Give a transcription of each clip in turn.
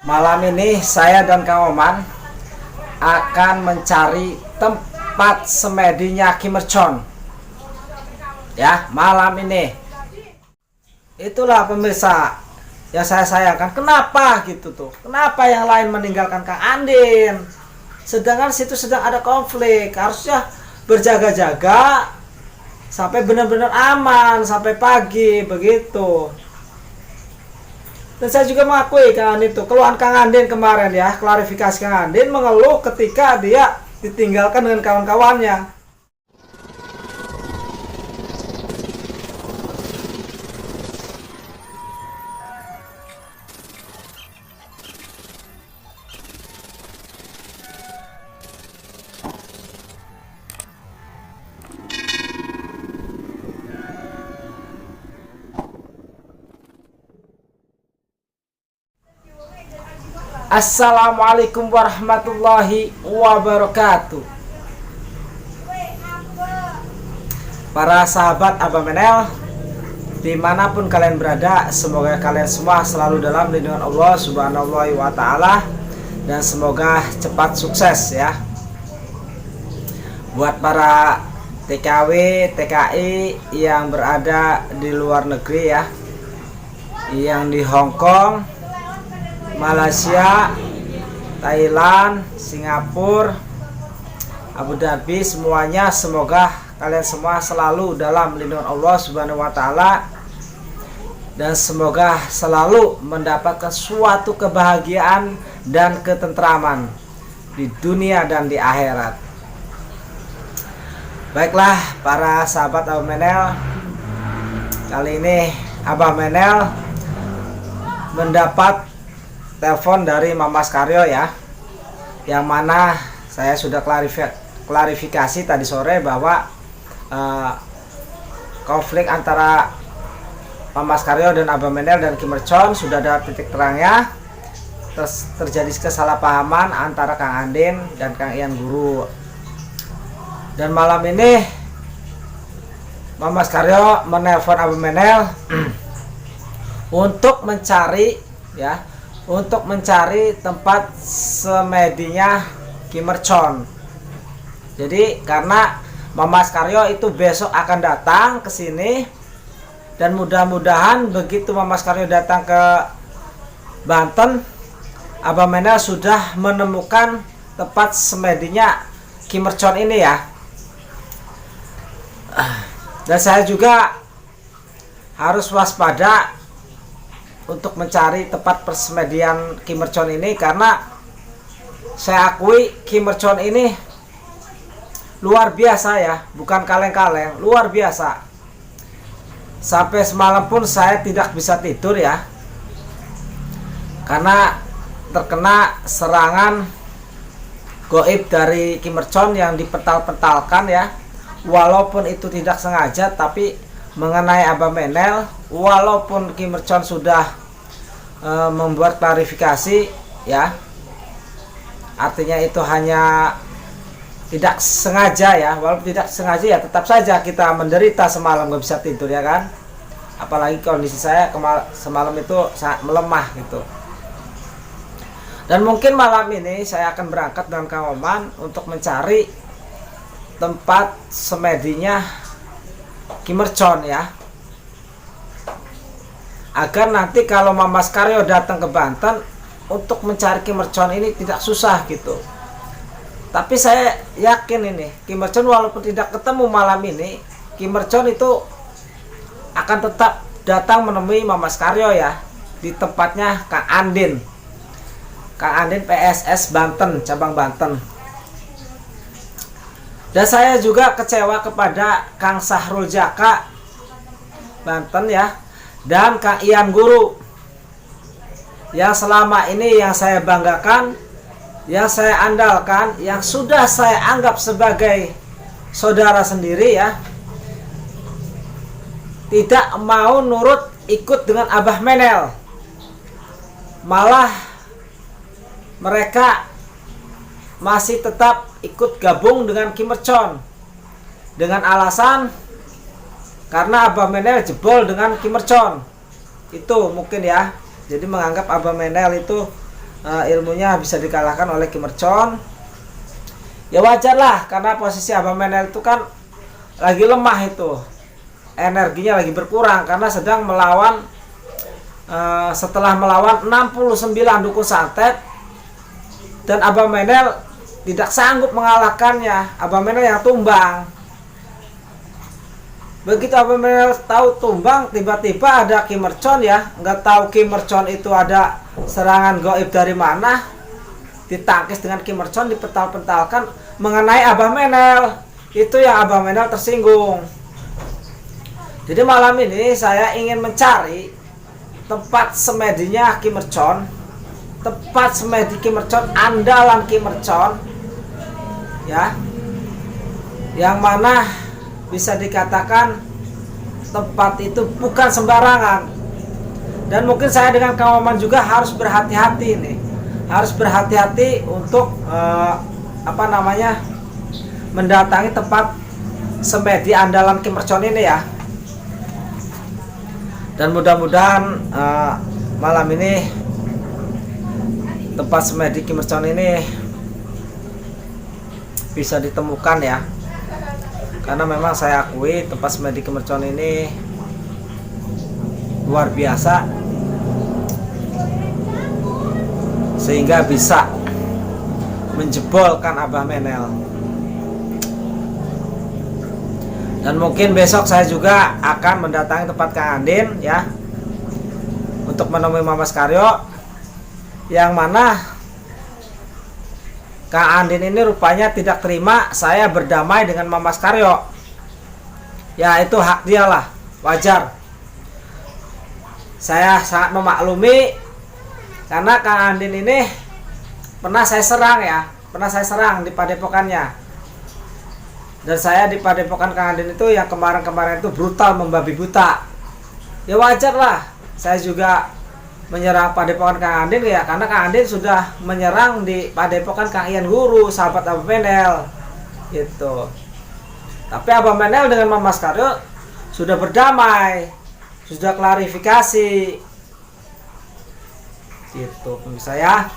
Malam ini saya dan Kang Oman akan mencari tempat semedinya Kim Merchon. Ya, malam ini. Itulah pemirsa yang saya sayangkan. Kenapa gitu tuh? Kenapa yang lain meninggalkan Kang Andin? Sedangkan situ sedang ada konflik. Harusnya berjaga-jaga sampai benar-benar aman sampai pagi begitu. Dan saya juga mengakui Kang Andin itu keluhan Kang Andin kemarin ya, klarifikasi Kang Andin mengeluh ketika dia ditinggalkan dengan kawan-kawannya. Assalamualaikum warahmatullahi wabarakatuh. Para sahabat Abah Menel, dimanapun kalian berada, semoga kalian semua selalu dalam lindungan Allah Subhanahu wa Ta'ala, dan semoga cepat sukses ya. Buat para TKW, TKI yang berada di luar negeri ya, yang di Hong Kong, Malaysia, Thailand, Singapura, Abu Dhabi, semuanya semoga kalian semua selalu dalam lindungan Allah Subhanahu wa Ta'ala, dan semoga selalu mendapatkan suatu kebahagiaan dan ketentraman di dunia dan di akhirat. Baiklah para sahabat Abah Menel, kali ini Abah Menel mendapat telepon dari Mamas Karyo ya, yang mana saya sudah klarifikasi tadi sore bahwa konflik antara Mamas Karyo dan Abah Menel dan Kim Merchon sudah ada titik terangnya. Terjadi kesalahpahaman antara Kang Andin dan Kang Ian Guru, dan malam ini Mamas Karyo menelpon Abah Menel untuk mencari tempat semedinya Kim Merchon. Jadi karena Mamas Karyo itu besok akan datang ke sini, dan mudah-mudahan begitu Mamas Karyo datang ke Banten, Abah Menel sudah menemukan tempat semedinya Kim Merchon ini ya. Dan saya juga harus waspada untuk mencari tempat persemedian Kim Merchon ini, karena saya akui Kim Merchon ini luar biasa ya, bukan kaleng-kaleng, luar biasa. Sampai semalam pun saya tidak bisa tidur ya, karena terkena serangan goib dari Kim Merchon yang dipental-pentalkan ya, walaupun itu tidak sengaja. Tapi mengenai Abah Menel, walaupun Kim Merchon sudah membuat klarifikasi ya, artinya itu hanya tidak sengaja ya, walaupun tidak sengaja ya tetap saja kita menderita semalam, gak bisa tidur ya kan. Apalagi kondisi saya semalam itu sangat melemah gitu. Dan mungkin malam ini saya akan berangkat dengan Kang Oman untuk mencari tempat semedinya Kim Merchon ya, agar nanti kalau Mamas Karyo datang ke Banten untuk mencari Kim Merchon ini tidak susah gitu. Tapi saya yakin ini Kim Merchon walaupun tidak ketemu malam ini, Kim Merchon itu akan tetap datang menemui Mamas Karyo ya di tempatnya Kang Andin PSS Banten, cabang Banten. Dan saya juga kecewa kepada Kang Sahrul Jaka Banten ya, dan Kang Ian Guru, yang selama ini yang saya banggakan, yang saya andalkan, yang sudah saya anggap sebagai saudara sendiri ya, tidak mau nurut ikut dengan Abah Menel. Malah mereka masih tetap ikut gabung dengan Kim Merchon dengan alasan karena Abah Menel jebol dengan Kim Merchon. Itu mungkin ya. Jadi menganggap Abah Menel itu ilmunya bisa dikalahkan oleh Kim Merchon. Ya wajar lah, karena posisi Abah Menel itu kan lagi lemah, itu energinya lagi berkurang karena sedang melawan, setelah melawan 69 dukun santet, dan Abah Menel tidak sanggup mengalahkannya. Abah Menel yang tumbang. Begitu Abah Menel tahu tumbang, tiba-tiba ada Kim Merchon, ya nggak tahu Kim Merchon itu ada serangan gaib dari mana, ditangkis dengan Kim Merchon, dipental-pentalkan mengenai Abah Menel. Itu yang Abah Menel tersinggung. Jadi malam ini saya ingin mencari tempat semedinya Kim Merchon, tempat semedi Kim Merchon, andalan Kim Merchon, ya, yang mana bisa dikatakan tempat itu bukan sembarangan. Dan mungkin saya dengan Kang Maman juga harus berhati-hati nih, harus berhati-hati untuk mendatangi tempat semedi andalan Kim Merchon ini, ya. Dan mudah-mudahan malam ini tempat semedi Kim Merchon ini bisa ditemukan, ya. Karena memang saya akui tempat semedi Kim Merchon ini luar biasa, sehingga bisa menjebolkan Abah Menel. Dan mungkin besok saya juga akan mendatangi tempat Kang Andin, ya, untuk menemui Mamas Karyo, yang mana Kang Andin ini rupanya tidak terima saya berdamai dengan Mamas Karyo. Ya, itu hak dia lah, wajar. Saya sangat memaklumi, karena Kang Andin ini pernah saya serang, ya, pernah saya serang di padepokannya. Dan saya di padepokan Kang Andin itu yang kemarin-kemarin itu brutal, membabi buta. Ya wajar lah, saya juga menyerang padepokan Kang Andin, ya, karena Kang Andin sudah menyerang di padepokan Kang Ian Guru, sahabat Abah Menel, gitu. Tapi Abah Menel dengan Mamas Karyo sudah berdamai, sudah klarifikasi, gitu pemirsa, ya.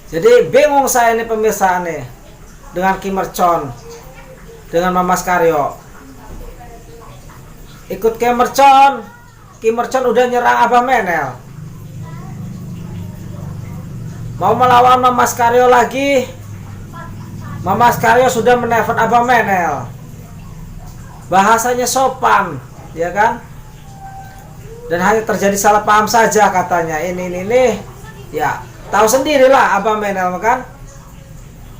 Jadi bingung saya ini pemirsa nih dengan Kim Merchon, dengan Mamas Karyo. Ikut Kim Merchon udah nyerang Abah Menel, mau melawan Mamas Karyo lagi. Mamas Karyo sudah menelpon Abah Menel, bahasanya sopan, ya kan, dan hanya terjadi salah paham saja katanya. Ini ya tahu sendirilah Abah Menel, kan.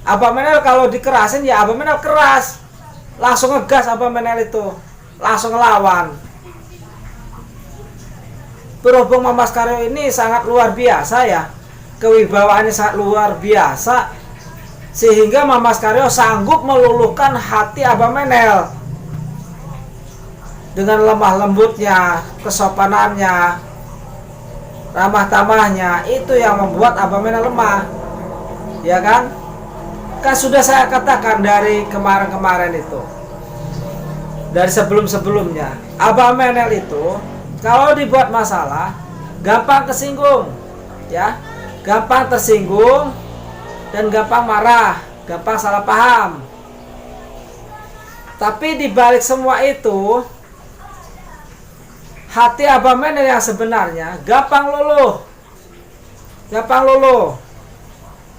Abah Menel kalau dikerasin, ya Abah Menel keras, langsung ngegas Abah Menel itu, langsung ngelawan. Berhubung Mamas Karyo ini sangat luar biasa, ya, kewibawaannya sangat luar biasa, sehingga Mamas Karyo sanggup meluluhkan hati Abah Menel dengan lemah lembutnya, kesopanannya, ramah tamahnya. Itu yang membuat Abah Menel lemah, ya kan. Kan sudah saya katakan dari kemarin-kemarin itu, dari sebelum-sebelumnya, Abah Menel itu kalau dibuat masalah gampang kesinggung, ya, gampang tersinggung dan gampang marah, gampang salah paham. Tapi dibalik semua itu, hati Abah Menel yang sebenarnya gampang luluh.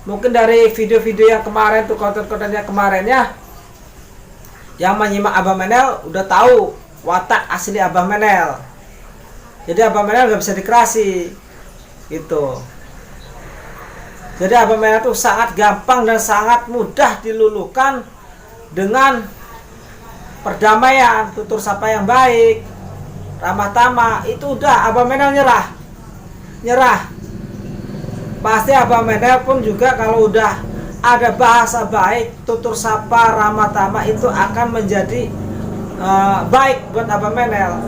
Mungkin dari video-video yang kemarin tuh, konten-kontennya kemarin, ya, yang menyimak Abah Menel udah tahu watak asli Abah Menel. Jadi Abah Menel gak bisa dikerasi, gitu. Jadi Abah Menel tuh sangat gampang dan sangat mudah diluluhkan dengan perdamaian, tutur sapa yang baik, ramah tamah. Itu udah Abah Menel nyerah. Pasti Abah Menel pun juga kalau udah ada bahasa baik, tutur sapa, ramah tamah, itu akan menjadi baik buat Abah Menel.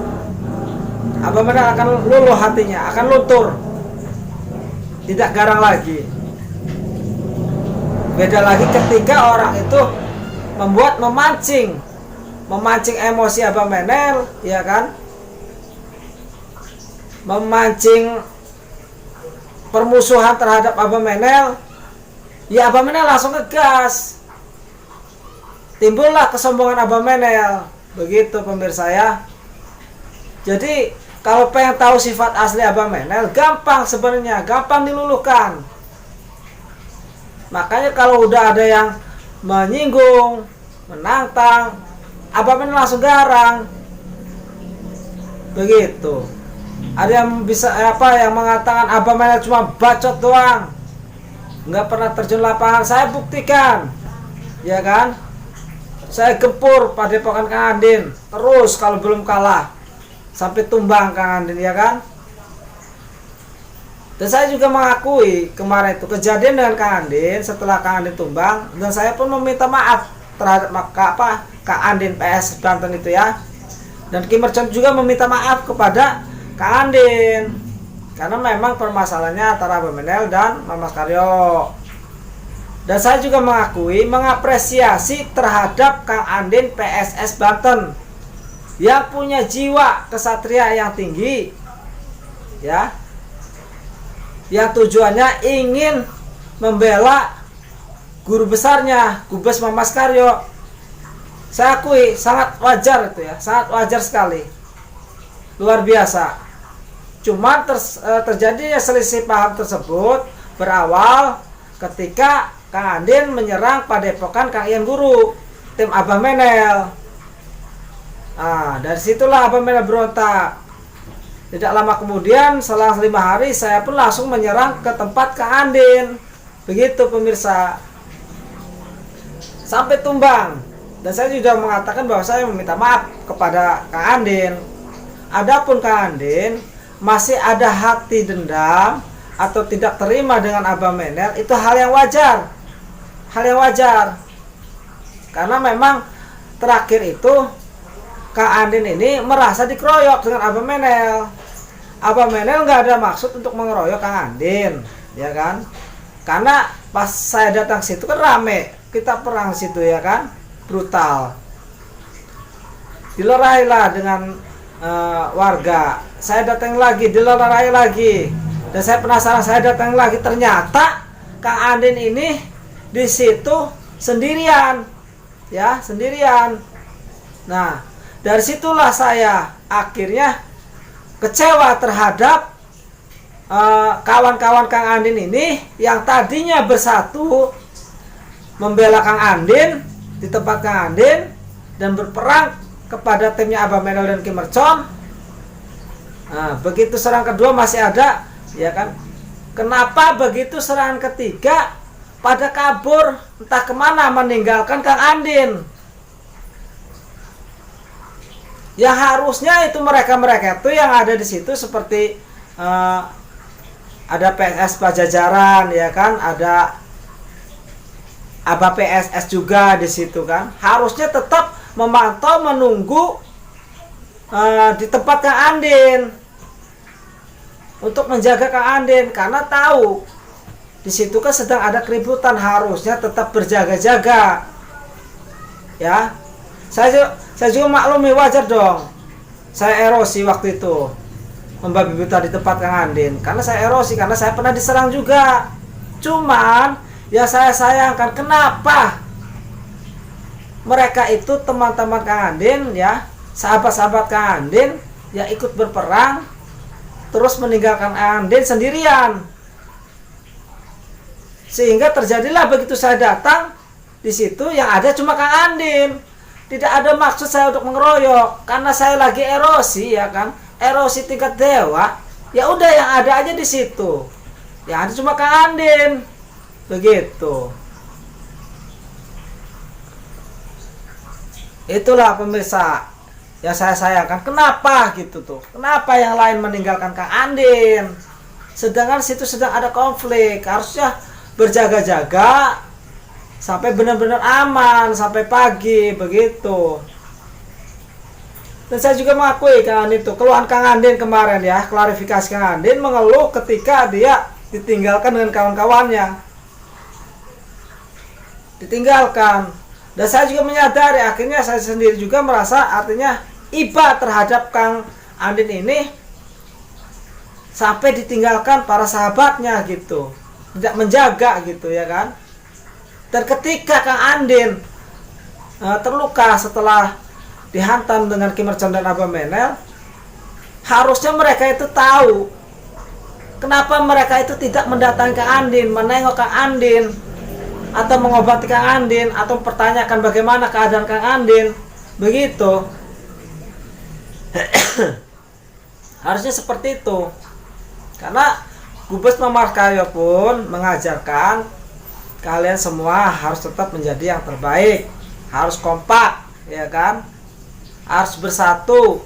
Abah Menel akan luluh hatinya, akan luntur, tidak garang lagi. Beda lagi ketika orang itu memancing emosi Abah Menel, ya kan, memancing permusuhan terhadap Abah Menel, ya Abah Menel langsung ngegas. Timbullah kesombongan Abah Menel. Begitu pemirsa ya. Jadi kalau pengen tahu sifat asli Abah Menel, gampang sebenarnya, gampang diluluhkan. Makanya kalau udah ada yang menyinggung, menantang, Abah Menel langsung garang. Begitu. Ada yang bisa yang mengatakan Abah Menel cuma bacot doang, nggak pernah terjun lapangan. Saya buktikan, ya kan? Saya gempur padepokan Kang Andin terus kalau belum kalah sampai tumbang Kang Andin, ya kan? Dan saya juga mengakui kemarin itu kejadian dengan Kang Andin setelah Kang Andin tumbang, dan saya pun meminta maaf terhadap Kang Andin PS Banten itu ya. Dan Ki Mercon juga meminta maaf kepada Kang Andin karena memang permasalahannya antara Abah Menel dan Mas Karyo. Dan saya juga mengapresiasi terhadap Kang Andin PSS Banten yang punya jiwa kesatria yang tinggi, ya, yang tujuannya ingin membela guru besarnya, Gubes Mas Karyo. Saya akui sangat wajar itu ya, sangat wajar sekali, luar biasa. Cuma terjadinya selisih paham tersebut berawal ketika Kang Andin menyerang padepokan Kang Ian Guru, tim Abah Menel. Dari situlah Abah Menel berontak. Tidak lama kemudian, selang 5 hari, saya pun langsung menyerang ke tempat Kang Andin. Begitu pemirsa, sampai tumbang. Dan saya juga mengatakan bahwa saya meminta maaf kepada Kang Andin. Adapun Kang Andin masih ada hati dendam atau tidak terima dengan Abah Menel, itu hal yang wajar. Hal yang wajar. Karena memang terakhir itu Kang Andin ini merasa dikeroyok dengan Abah Menel. Abah Menel nggak ada maksud untuk mengeroyok Kang Andin, ya kan? Karena pas saya datang situ kan rame, kita perang situ, ya kan? Brutal, dilerailah dengan warga. Saya datang lagi, dilerai lagi, dan saya penasaran. Saya datang lagi, ternyata Kang Andin ini di situ sendirian, ya, sendirian. Nah, dari situlah saya akhirnya kecewa terhadap kawan-kawan Kang Andin ini yang tadinya bersatu membela Kang Andin di tempat Kang Andin dan berperang kepada timnya Abah Menel dan Ki Mercon. Nah, begitu serang kedua masih ada, ya kan? Kenapa begitu serangan ketiga pada kabur entah kemana meninggalkan Kang Andin? Yang harusnya itu mereka-mereka itu yang ada di situ seperti ada PSS Pajajaran, ya kan? Ada Abah PSS juga di situ kan, harusnya tetap memantau, menunggu di tempat Kang Andin untuk menjaga Kang Andin, karena tahu di situ kan sedang ada keributan, harusnya tetap berjaga-jaga. Ya, saya juga maklumi, wajar dong. Saya erosi waktu itu membabi buta di tempat Kang Andin, karena saya erosi, karena saya pernah diserang juga. Cuman ya saya sayangkan kenapa mereka itu teman-teman Kang Andin, ya, sahabat-sahabat Kang Andin, ya, ikut berperang terus meninggalkan Kang Andin sendirian. Sehingga terjadilah begitu saya datang di situ yang ada cuma Kang Andin. Tidak ada maksud saya untuk mengeroyok, karena saya lagi erosi, ya kan, erosi tingkat dewa. Ya udah, yang ada aja di situ. Yang ada cuma Kang Andin. Begitu. Itulah pemirsa yang saya sayangkan. Kenapa gitu tuh? Kenapa yang lain meninggalkan Kang Andin? Sedangkan situ sedang ada konflik. Harusnya berjaga-jaga sampai benar-benar aman sampai pagi, begitu. Dan saya juga mengakui Kang Andin itu, keluhan Kang Andin kemarin, ya, klarifikasi Kang Andin mengeluh ketika dia ditinggalkan dengan kawan-kawannya. Ditinggalkan. Dan saya juga menyadari, akhirnya saya sendiri juga merasa artinya iba terhadap Kang Andin ini sampai ditinggalkan para sahabatnya gitu, tidak menjaga gitu ya kan. Dan ketika Kang Andin terluka setelah dihantam dengan Ki Mercon dan Abamanel, harusnya mereka itu tahu kenapa mereka itu tidak mendatangi Kang Andin, menengok Kang Andin, atau mengobati Kang Andin, atau mempertanyakan bagaimana keadaan Kang Andin, begitu. Harusnya seperti itu, karena Gubes Mamarkaryo pun mengajarkan kalian semua harus tetap menjadi yang terbaik, harus kompak, ya kan, harus bersatu.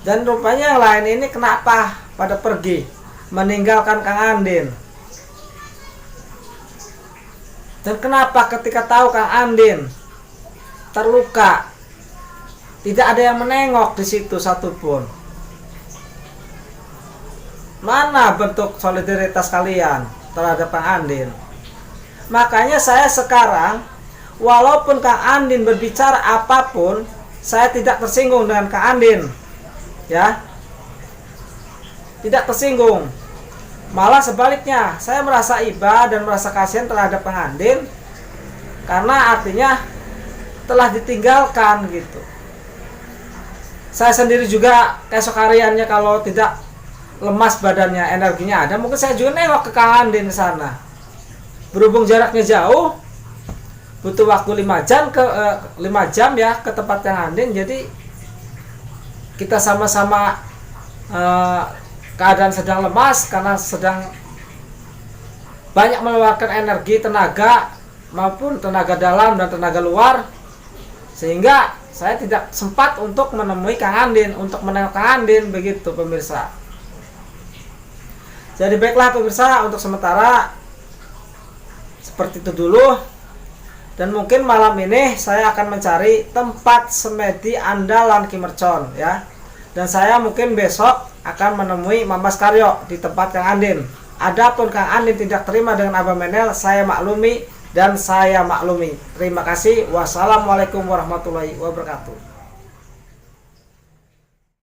Dan rupanya yang lain ini kenapa pada pergi meninggalkan Kang Andin? Dan kenapa ketika tahu Kang Andin terluka, tidak ada yang menengok di situ satupun? Mana bentuk solidaritas kalian terhadap Kang Andin? Makanya saya sekarang, walaupun Kang Andin berbicara apapun, saya tidak tersinggung dengan Kang Andin, ya, tidak tersinggung. Malah sebaliknya, saya merasa iba dan merasa kasihan terhadap Kang Andin, karena artinya telah ditinggalkan gitu. Saya sendiri juga keesok hariannya kalau tidak lemas badannya, energinya ada, mungkin saya juga nengok ke Kang Andin sana. Berhubung jaraknya jauh, butuh waktu 5 jam ya ke tempat Kang Andin. Jadi kita sama-sama keadaan sedang lemas karena sedang banyak mengeluarkan energi, tenaga maupun tenaga dalam dan tenaga luar, sehingga saya tidak sempat untuk menemui Kang Andin, untuk menengok Kang Andin, begitu pemirsa. Jadi baiklah pemirsa, untuk sementara seperti itu dulu. Dan mungkin malam ini saya akan mencari tempat semedi andalan Ki Mercon ya. Dan saya mungkin besok akan menemui Mamas Karyo di tempat Kang Andin. Adapun Kang Andin tidak terima dengan Abamanel, saya maklumi dan saya maklumi. Terima kasih. Wassalamualaikum warahmatullahi wabarakatuh.